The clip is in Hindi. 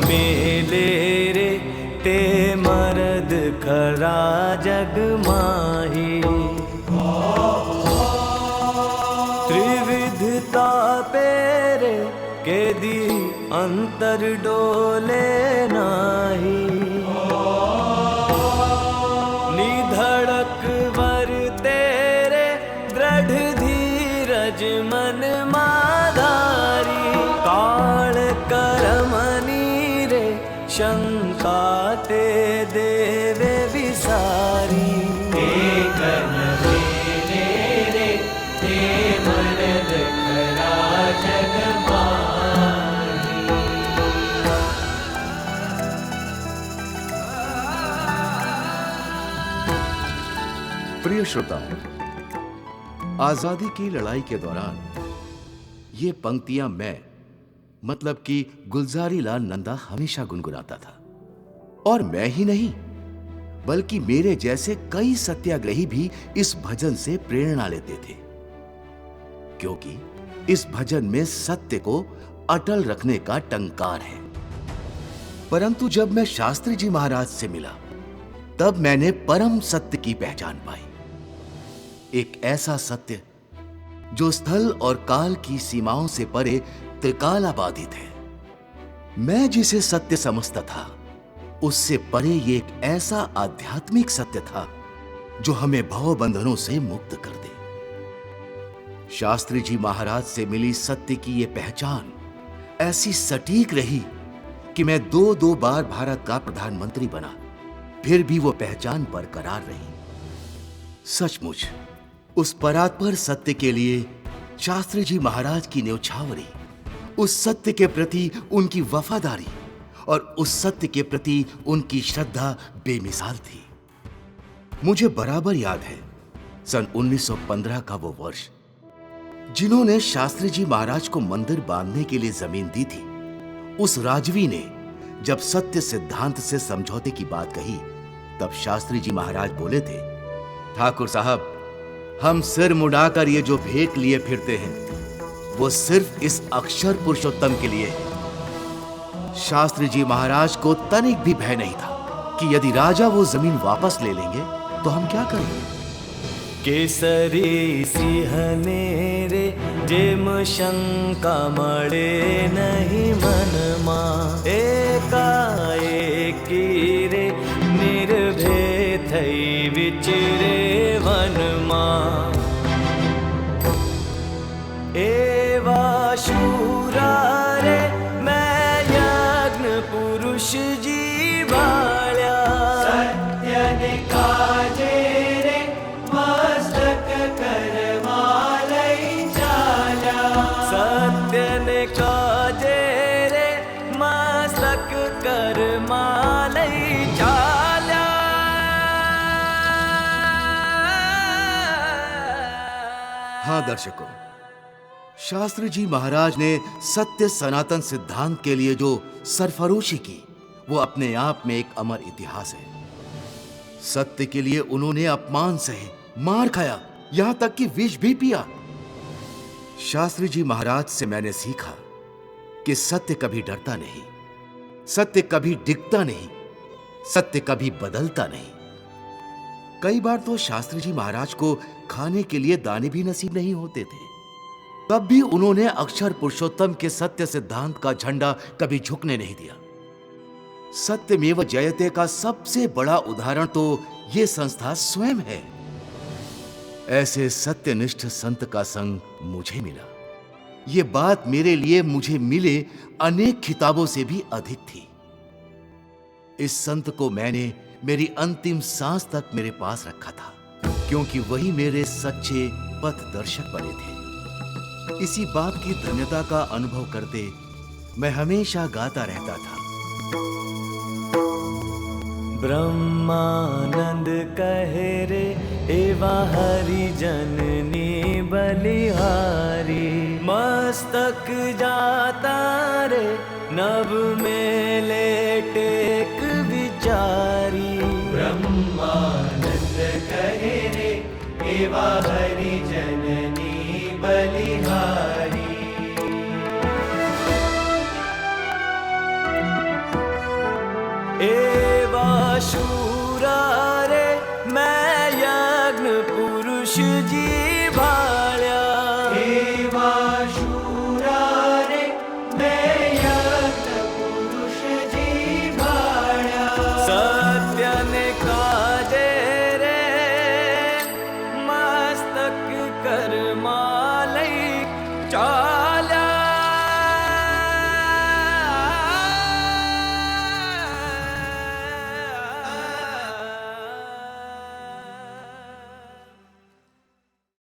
मेले रे ते मरद खरा जग माही। त्रिविधता पेरे के दी अंतर डोले नाही। निधड़क वर तेरे दृढ़ धीरज मन माधारी। काल करमनी रे शंका ते देवे विसारी। प्रिय श्रोताओं, आजादी की लड़ाई के दौरान ये पंक्तियां मैं मतलब कि गुलजारी लाल नंदा हमेशा गुनगुनाता था। और मैं ही नहीं बल्कि मेरे जैसे कई सत्याग्रही भी इस भजन से प्रेरणा लेते थे, क्योंकि इस भजन में सत्य को अटल रखने का टंकार है। परंतु जब मैं शास्त्री जी महाराज से मिला तब मैंने परम सत्य की पहचान पाई। एक ऐसा सत्य जो स्थल और काल की सीमाओं से परे त्रिकालाबाधित है। मैं जिसे सत्य समझता था उससे परे ये एक ऐसा आध्यात्मिक सत्य था जो हमें भव बंधनों से मुक्त कर दे। शास्त्री जी महाराज से मिली सत्य की ये पहचान ऐसी सटीक रही कि मैं दो बार भारत का प्रधानमंत्री बना, फिर भी वो पहचान बरकरार रही। सचमुच उस परात्पर सत्य के लिए शास्त्री जी महाराज की न्यौछावरी, उस सत्य के प्रति उनकी वफादारी और उस सत्य के प्रति उनकी श्रद्धा बेमिसाल थी। मुझे बराबर याद है सन 1915 का वो वर्ष। जिन्होंने शास्त्री जी महाराज को मंदिर बांधने के लिए जमीन दी थी, उस राजवी ने जब सत्य सिद्धांत से समझौते की बात कही तब शास्त्री जी महाराज बोले थे, ठाकुर साहब, हम सिर मुड़ाकर ये जो भेंट लिए फिरते हैं वो सिर्फ इस अक्षर पुरुषोत्तम के लिए है। शास्त्री जी महाराज को तनिक भी भय नहीं था कि यदि राजा वो जमीन वापस ले लेंगे तो हम क्या करेंगे। केसरी सिंहने रे जेम शंका मळे नहीं मन मा। एकाएकी रे निर्भय थई विचरे वन मा। एवा शूरा रे मैं यज्ञ पुरुष जी बाल्या। सत्य ने काजे रे मस्तक करमालई चाल्या। सत्य ने काजे रे मस्तक करमालई चाल्या। हाँ दर्शकों, शास्त्री जी महाराज ने सत्य सनातन सिद्धांत के लिए जो सरफरोशी की वो अपने आप में एक अमर इतिहास है। सत्य के लिए उन्होंने अपमान सहे, मार खाया, यहां तक कि विष भी पिया। शास्त्री जी महाराज से मैंने सीखा कि सत्य कभी डरता नहीं, सत्य कभी डिगता नहीं, सत्य कभी बदलता नहीं। कई बार तो शास्त्री जी महाराज को खाने के लिए दाने भी नसीब नहीं होते थे, तब भी उन्होंने अक्षर पुरुषोत्तम के सत्य सिद्धांत का झंडा कभी झुकने नहीं दिया। सत्यमेव जयते का सबसे बड़ा उदाहरण तो यह संस्था स्वयं है। ऐसे सत्यनिष्ठ संत का संग मुझे मिला। यह बात मेरे लिए मुझे मिले अनेक खिताबों से भी अधिक थी। इस संत को मैंने मेरी अंतिम सांस तक मेरे पास रखा था, क्योंकि वही मेरे सच्चे पथ दर्शक बने थे। इसी बात की धन्यता का अनुभव करते मैं हमेशा गाता रहता था। ब्रह्मानंद कहे रे एवा हरि जननी बलिहारी। मस्तक जाता रे नभ में लेटेक विचारी। ब्रह्मानंद कहे रे एवा हरि जननी बलिहारी। एवा शूरा रे मैं यज्ञ पुरुष जी भाल्या एवा शूरा रे मैं यज्ञ पुरुष जी भाल्या सत्य ने काजे रे मस्तक कर मालई चा